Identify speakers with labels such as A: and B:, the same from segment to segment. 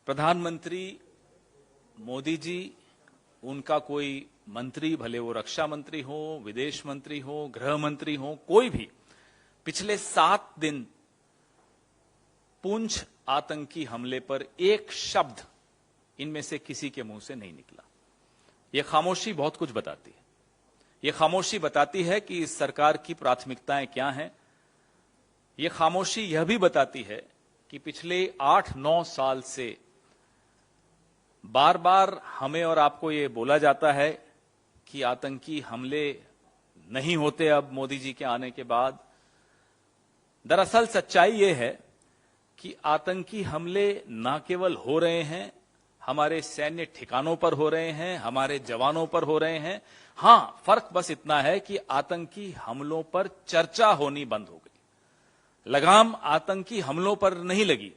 A: प्रधानमंत्री मोदी जी, उनका कोई मंत्री, भले वो रक्षा मंत्री हो, विदेश मंत्री हो, गृह मंत्री हो, कोई भी पिछले 7 दिन पुंछ आतंकी हमले पर एक शब्द इनमें से किसी के मुंह से नहीं निकला। यह खामोशी बहुत कुछ बताती है। यह खामोशी बताती है कि इस सरकार की प्राथमिकताएं क्या हैं। यह खामोशी यह भी बताती है कि पिछले 8-9 साल से बार बार हमें और आपको यह बोला जाता है कि आतंकी हमले नहीं होते अब मोदी जी के आने के बाद। दरअसल सच्चाई यह है कि आतंकी हमले न केवल हो रहे हैं, हमारे सैन्य ठिकानों पर हो रहे हैं, हमारे जवानों पर हो रहे हैं। हां, फर्क बस इतना है कि आतंकी हमलों पर चर्चा होनी बंद हो गई। लगाम आतंकी हमलों पर नहीं लगी,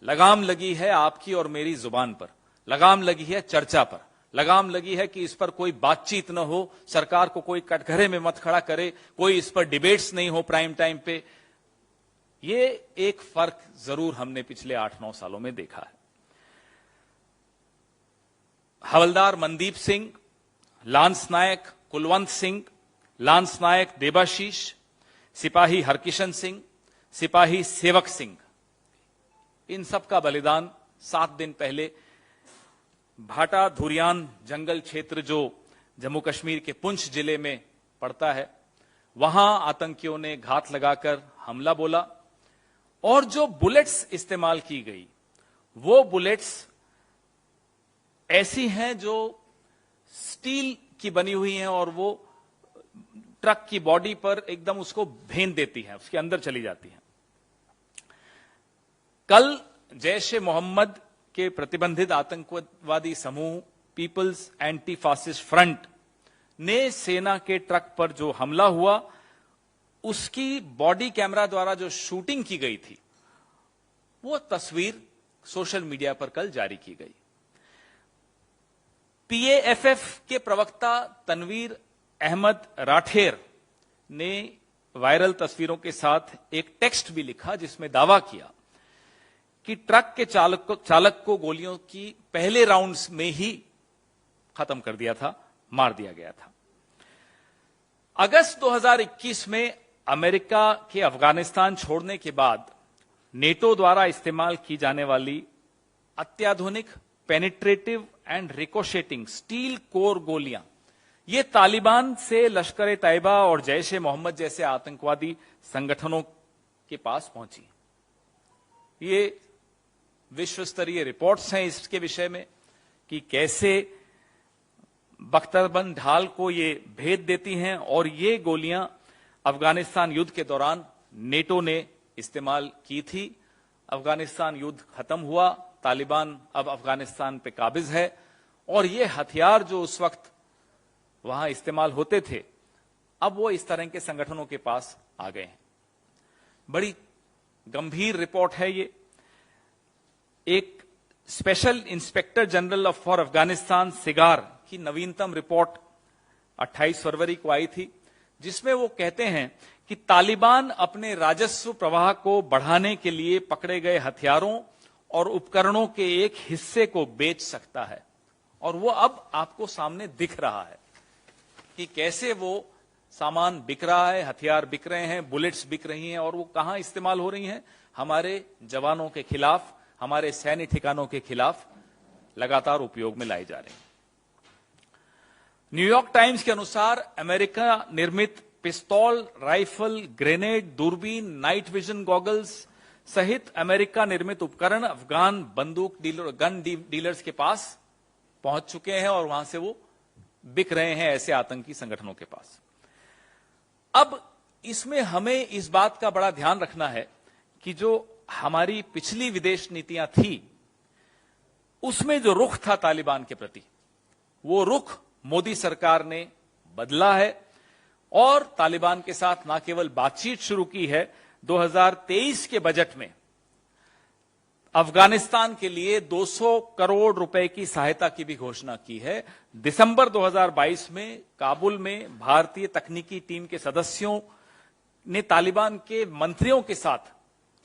A: लगाम लगी है आपकी और मेरी जुबान पर, लगाम लगी है चर्चा पर, लगाम लगी है कि इस पर कोई बातचीत न हो, सरकार को कोई कटघरे में मत खड़ा करे, कोई इस पर डिबेट्स नहीं हो प्राइम टाइम पे। ये एक फर्क जरूर हमने पिछले 8-9 सालों में देखा है। हवलदार मनदीप सिंह, लांस नायक कुलवंत सिंह, लांस नायक देबाशीष, सिपाही हरकिशन सिंह, सिपाही सेवक सिंह, इन सब का बलिदान 7 दिन पहले भाटा धुरियान जंगल क्षेत्र जो जम्मू कश्मीर के पुंछ जिले में पड़ता है, वहां आतंकियों ने घात लगाकर हमला बोला और जो बुलेट्स इस्तेमाल की गई वो बुलेट्स ऐसी हैं जो स्टील की बनी हुई हैं और वो ट्रक की बॉडी पर एकदम उसको भेद देती हैं, उसके अंदर चली जाती हैं। कल जैश-ए-मोहम्मद के प्रतिबंधित आतंकवादी समूह पीपल्स एंटी फासिस्ट फ्रंट ने सेना के ट्रक पर जो हमला हुआ, उसकी बॉडी कैमरा द्वारा जो शूटिंग की गई थी, वो तस्वीर सोशल मीडिया पर कल जारी की गई। पीएएफएफ के प्रवक्ता तनवीर अहमद राठेर ने वायरल तस्वीरों के साथ एक टेक्स्ट भी लिखा जिसमें दावा किया कि ट्रक के चालक को गोलियों की पहले राउंड्स में ही खत्म कर दिया था, मार दिया गया था। अगस्त 2021 में अमेरिका के अफगानिस्तान छोड़ने के बाद नेटो द्वारा इस्तेमाल की जाने वाली अत्याधुनिक पेनिट्रेटिव एंड रिकोशेटिंग स्टील कोर गोलियां ये तालिबान से लश्कर-ए-तैयबा और जैश-ए-मोहम्मद जैसे आतंकवादी संगठनों के पास पहुंची। ये विश्व स्तरीय रिपोर्ट्स हैं इसके विषय में कि कैसे बख्तरबंद ढाल को ये भेद देती हैं और ये गोलियां अफगानिस्तान युद्ध के दौरान नेटो ने इस्तेमाल की थी। अफगानिस्तान युद्ध खत्म हुआ, तालिबान अब अफगानिस्तान पे काबिज है और ये हथियार जो उस वक्त वहां इस्तेमाल होते थे, अब वो इस तरह के संगठनों के पास आ गए हैं। बड़ी गंभीर रिपोर्ट है ये। एक special inspector general for Afghanistan cigar की नवीनतम रिपोर्ट 28 फरवरी को आई थी, जिसमें वो कहते हैं कि तालिबान अपने राजस्व प्रवाह को बढ़ाने के लिए पकड़े गए हथियारों और उपकरणों के एक हिस्से को बेच सकता है। और वो अब आपको सामने दिख रहा है कि कैसे वो सामान बिक रहा है, हथियार बिक रहे हैं, बुलेट्स बिक रही हैं और वो कहां इस्तेमाल हो रही हैं? हमारे जवानों के खिलाफ, हमारे सैन्य ठिकानों के खिलाफ लगातार उपयोग में लाई जा रही हैं। न्यूयॉर्क टाइम्स के अनुसार अमेरिका निर्मित पिस्तौल, राइफल, ग्रेनेड, दूरबीन, नाइट विजन गॉगल्स सहित अमेरिका निर्मित उपकरण अफगान बंदूक गन डीलर्स के पास पहुंच चुके हैं और वहां से वो बिक रहे हैं ऐसे आतंकी संगठनों के पास। अब इसमें हमें इस बात का बड़ा ध्यान रखना है कि जो हमारी पिछली विदेश नीतियां थी, उसमें जो रुख था तालिबान के प्रति, वो रुख मोदी सरकार ने बदला है और तालिबान के साथ न केवल बातचीत शुरू की है, 2023 के बजट में अफगानिस्तान के लिए 200 करोड़ रुपए की सहायता की भी घोषणा की है। दिसंबर 2022 में काबुल में भारतीय तकनीकी टीम के सदस्यों ने तालिबान के मंत्रियों के साथ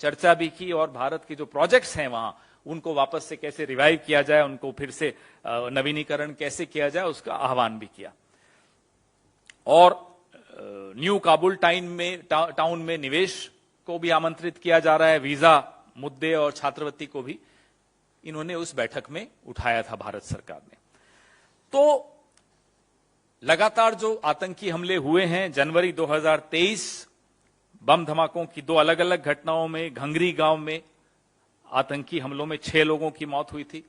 A: चर्चा भी की और भारत के जो प्रोजेक्ट्स हैं वहां उनको वापस से कैसे रिवाइव किया जाए, उनको फिर से नवीनीकरण कैसे किया जाए, उसका आह्वान भी किया। और न्यू काबुल टाउन में निवेश को भी आमंत्रित किया जा रहा है। वीजा मुद्दे और छात्रवृत्ति को भी इन्होंने उस बैठक में उठाया था भारत सरकार ने। तो लगातार जो आतंकी हमले हुए हैं, जनवरी 2023 बम धमाकों की 2 अलग अलग घटनाओं में घंगरी गांव में आतंकी हमलों में 6 लोगों की मौत हुई थी।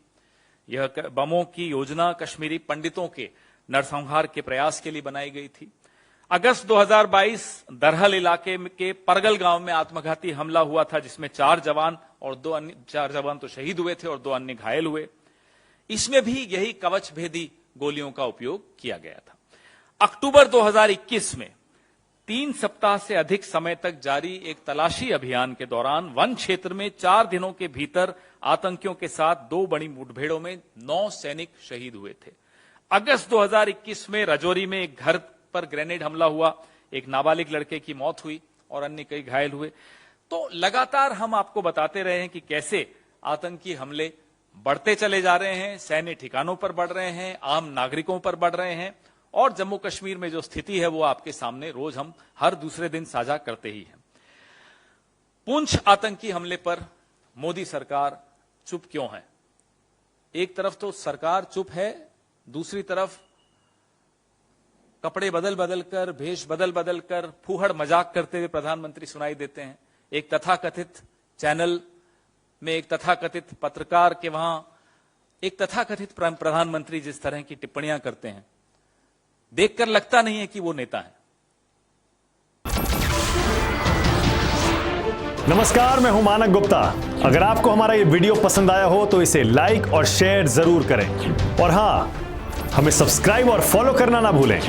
A: यह बमों की योजना कश्मीरी पंडितों के नरसंहार के प्रयास के लिए बनाई गई थी। अगस्त 2022 दरहल इलाके के परगल गांव में आत्मघाती हमला हुआ था, जिसमें 4 जवान और 4 जवान तो शहीद हुए थे और 2 अन्य घायल हुए। इसमें भी यही कवच भेदी गोलियों का उपयोग किया गया था। अक्टूबर 2021 में 3 सप्ताह से अधिक समय तक जारी एक तलाशी अभियान के दौरान वन क्षेत्र में 4 दिनों के भीतर आतंकियों के साथ 2 बड़ी मुठभेड़ों में 9 सैनिक शहीद हुए थे। अगस्त 2021 में राजौरी में एक घर पर ग्रेनेड हमला हुआ, एक नाबालिग लड़के की मौत हुई और अन्य कई घायल हुए। तो लगातार हम आपको बताते रहे हैं कि कैसे आतंकी हमले बढ़ते चले जा रहे हैं, सैन्य ठिकानों पर बढ़ रहे हैं, आम नागरिकों पर बढ़ रहे हैं, और जम्मू कश्मीर में जो स्थिति है वो आपके सामने रोज हम हर दूसरे दिन साझा करते ही हैं। पुंछ आतंकी हमले पर मोदी सरकार चुप क्यों है? एक तरफ तो सरकार चुप है, दूसरी तरफ कपड़े बदल बदल कर, भेष बदल बदल कर फूहड़ मजाक करते हुए प्रधानमंत्री सुनाई देते हैं। एक तथाकथित चैनल में एक तथाकथित पत्रकार के वहां एक तथाकथित प्रधानमंत्री जिस तरह की टिप्पणियां करते हैं, देखकर लगता नहीं है कि वो नेता है।
B: नमस्कार, मैं हूं मानक गुप्ता। अगर आपको हमारा ये वीडियो पसंद आया हो तो इसे लाइक और शेयर जरूर करें, और हां, हमें सब्सक्राइब और फॉलो करना ना भूलें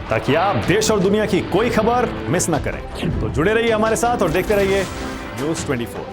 B: ताकि आप देश और दुनिया की कोई खबर मिस ना करें। तो जुड़े रहिए हमारे साथ और देखते रहिए न्यूज़ 24।